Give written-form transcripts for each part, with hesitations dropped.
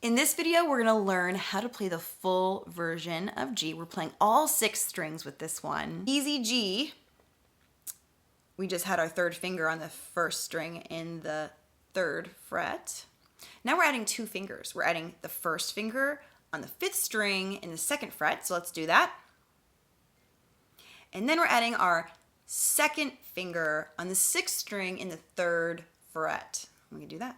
In this video, we're gonna learn how to play the full version of G. We're playing all 6 strings with this one. Easy G, we just had our 3rd finger on the 1st string in the 3rd fret. Now we're adding 2 fingers. We're adding the 1st finger on the 5th string in the 2nd fret, so let's do that. And then we're adding our 2nd finger on the 6th string in the 3rd fret. We can do that.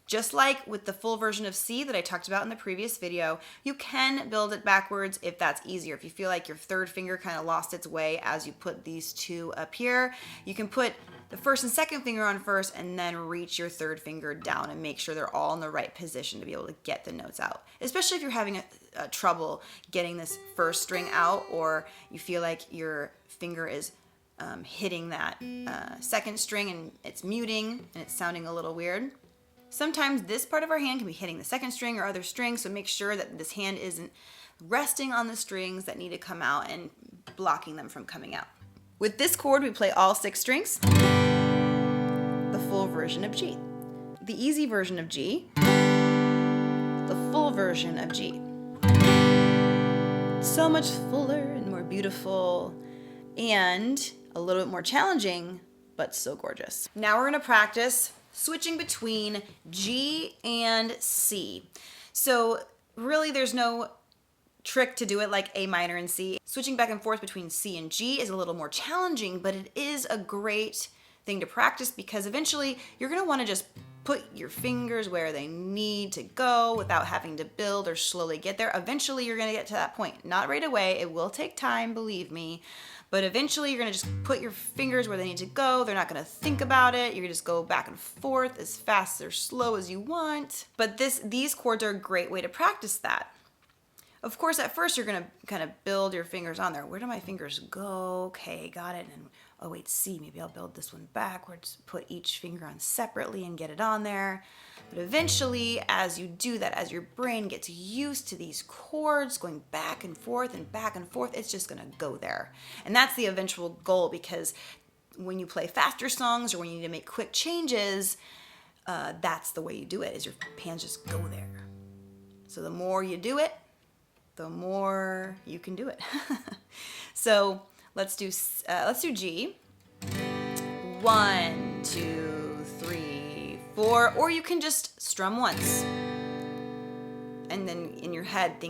Just like with the full version of C that I talked about in the previous video, you can build it backwards if that's easier. If you feel like your 3rd finger kind of lost its way as you put these 2 up here, you can put the 1st and 2nd finger on first and then reach your 3rd finger down and make sure they're all in the right position to be able to get the notes out. Especially if you're having a trouble getting this 1st string out, or you feel like your finger is hitting that 2nd string and it's muting and it's sounding a little weird. Sometimes this part of our hand can be hitting the 2nd string or other strings, so make sure that this hand isn't resting on the strings that need to come out and blocking them from coming out. With this chord, we play all 6 strings, the full version of G. The easy version of G, the full version of G. So much fuller and more beautiful and a little bit more challenging, but so gorgeous. Now we're gonna practice switching between G and C. So really there's no trick to do it like A minor and C. Switching back and forth between C and G is a little more challenging, but it is a great thing to practice because eventually you're gonna wanna just put your fingers where they need to go without having to build or slowly get there. Eventually you're gonna get to that point. Not right away, it will take time, believe me. But eventually you're gonna just put your fingers where they need to go. They're not gonna think about it. You're gonna just go back and forth as fast or slow as you want. But these chords are a great way to practice that. Of course, at first you're gonna kind of build your fingers on there. Where do my fingers go? Okay, got it. And oh wait, C, maybe I'll build this one backwards, put each finger on separately and get it on there. But eventually, as you do that, as your brain gets used to these chords going back and forth, it's just gonna go there. And that's the eventual goal, because when you play faster songs or when you need to make quick changes, that's the way you do it, is your hands just go there. So the more you do it, the more you can do it. So let's do G. 1, 2, 3, 4, or you can just strum once. And then in your head,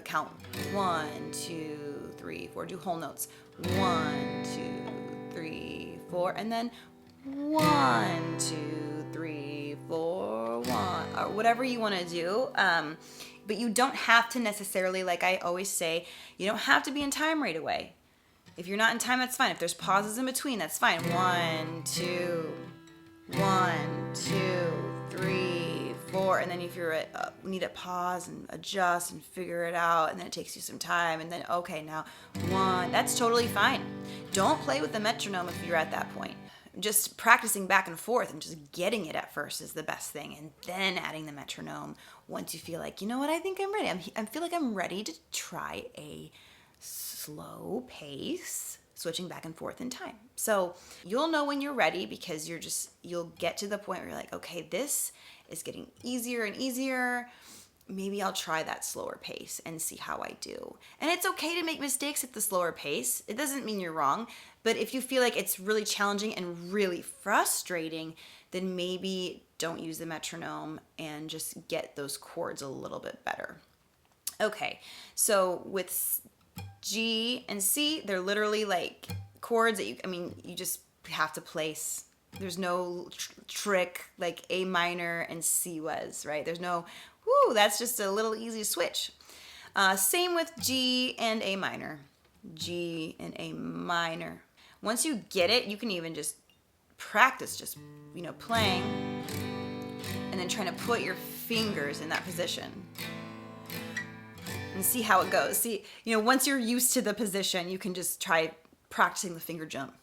count 1, 2, 3, 4. Do whole notes. 1, 2, 3, 4, and then 1, 2, 3, 4, 1, or whatever you want to do. But you don't have to necessarily, like I always say, you don't have to be in time right away. If you're not in time, that's fine. If there's pauses in between, that's fine. 1, 2, 1, 2, 3, 4. And then if you need to pause and adjust and figure it out, and then it takes you some time, and then, okay, now 1. That's totally fine. Don't play with the metronome if you're at that point. Just practicing back and forth and just getting it at first is the best thing, and then adding the metronome once you feel like, you know what, I think I'm ready. I feel like I'm ready to try a slow pace, switching back and forth in time. So you'll know when you're ready, because you'll get to the point where you're like, okay, this is getting easier and easier. Maybe I'll try that slower pace and see how I do. And it's okay to make mistakes at the slower pace. It doesn't mean you're wrong. But if you feel like it's really challenging and really frustrating, then maybe don't use the metronome and just get those chords a little bit better. Okay, so with G and C, they're literally like chords that you just have to place. There's no trick like A minor and C was, right? There's no, whoo, that's just a little easy switch. Same with G and A minor. G and A minor. Once you get it, you can even just practice just, playing and then trying to put your fingers in that position and see how it goes. See, once you're used to the position, you can just try practicing the finger jumping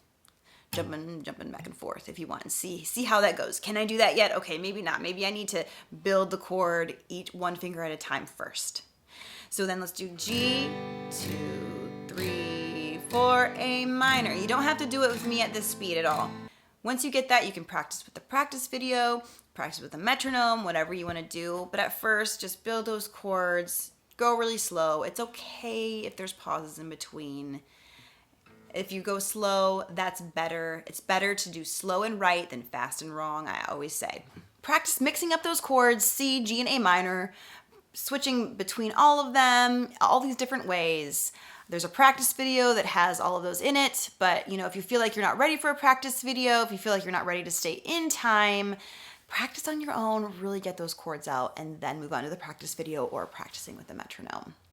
back and forth if you want, and see how that goes. Can I do that yet? Okay, maybe not. Maybe I need to build the chord each one finger at a time first. So then let's do G, 2, 3, 4, A minor. You don't have to do it with me at this speed at all. Once you get that, you can practice with the practice video, practice with a metronome, whatever you want to do. But at first, just build those chords, go really slow. It's okay if there's pauses in between. If you go slow, that's better. It's better to do slow and right than fast and wrong, I always say. Practice mixing up those chords, C, G, and A minor, switching between all of them, all these different ways. There's a practice video that has all of those in it, but if you feel like you're not ready for a practice video, if you feel like you're not ready to stay in time, practice on your own, really get those chords out, and then move on to the practice video or practicing with the metronome.